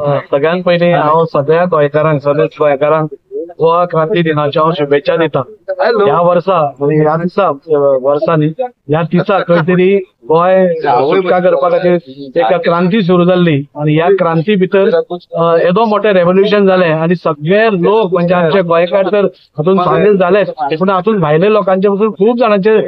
सगळ्यात पयलीं हांव सगळ्या गोंयकारांक सगळ्या गोंयकारांक गोवा क्रांती दिनाच्यो हांव शुभेच्छा दिता। ह्या वर्सा ह्या दिसा वर्सांनी ह्या दिसा खंय तरी गोंय सुटका करपा खातीर एक क्रांती सुरू जाल्ली आनी ह्या क्रांती भितर येदो मोठें रेव्होल्युशन जालें आनी सगळे लोक म्हणजे आमचे गोंयकार तर हातूंत सामील जालेच, पूण हातूंत भायले लोकांचे पसून खूब जाणांचे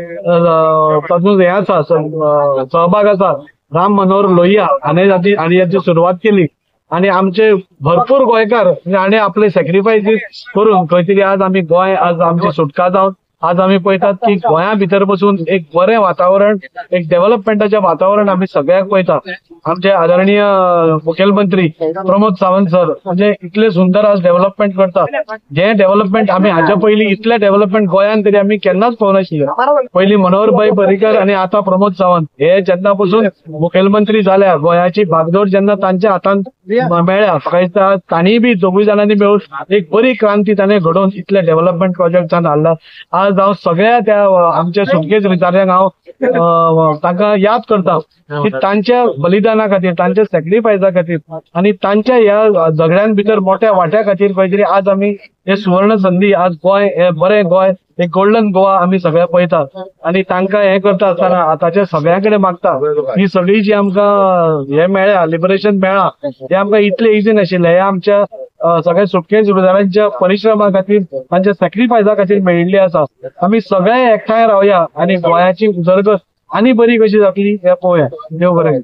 तातूंत हें आसा सहभाग आसा। राम मनोहर लोहिया हांणी याची सुरवात केली आणि आमचे भरपूर गोंयकार हाणें आपले सॅक्रिफायसीस करून खंय तरी आज आमी गोंय आज आमची सुटका जावन आज आमी पळयतात की गोंया भितर बसून एक बरें वातावरण एक डेव्हलपमेंटाचें वातावरण आमी सगळ्याक पळयतात। आमचे आदरणीय मुखेलमंत्री प्रमोद सावंत सर म्हणजे इतले सुंदर आज डेव्हलपमेंट करतात, जे डेव्हलपमेंट आमी हाच्या पयलीं इतले डेव्हलपमेंट गोंयान तरी आमी केन्नाच पळोवनाशिल्ले। पयलीं मनोहरभाई पर्रीकर आनी आतां प्रमोद सावंत हे जेन्ना पसून मुखेलमंत्री जाल्या गोंयाची भागदौड जेन्ना तांच्या हातांत मेळ्ळ्या म्हाका तांणी बी दोगूय जाणांनी मेळून एक बरी क्रांती ताणें घडोवन इतले डेव्हलपमेंट प्रोजेक्टान हाडला। आज हांव सगळ्या त्या आमच्या सुटकेच विचारांक हांव तांकां याद करता की तांच्या बलिदाना खातीर तांच्या सॅक्रिफायसा खातीर आनी तांच्या ह्या झगड्यां भितर मोठ्या वाट्या खातीर खंय तरी आज आमी हे सुवर्ण संधी आज गोंय हे बरें गोंय एक गोल्डन गोवा आमी सगळे पळयतात आणि तांकां हे करता आसतना आतांच्या सगळ्यां कडेन मागता ही सगळी जी आमकां हे मेळ्ळ्या लिबरेशन मेळ्ळा हे आमकां इतलें इजी नाशिल्लें, हे आमच्या सगळ्या सुटके सुबेदारांच्या परिश्रमा खातीर तांच्या सॅक्रिफायसा खातीर मेळिल्ली आसा। आमी सगळे एकठांय रावया आणि गोंयाची उदरगत आनी बरी कशी जातली हें पळोवया। देव बरें।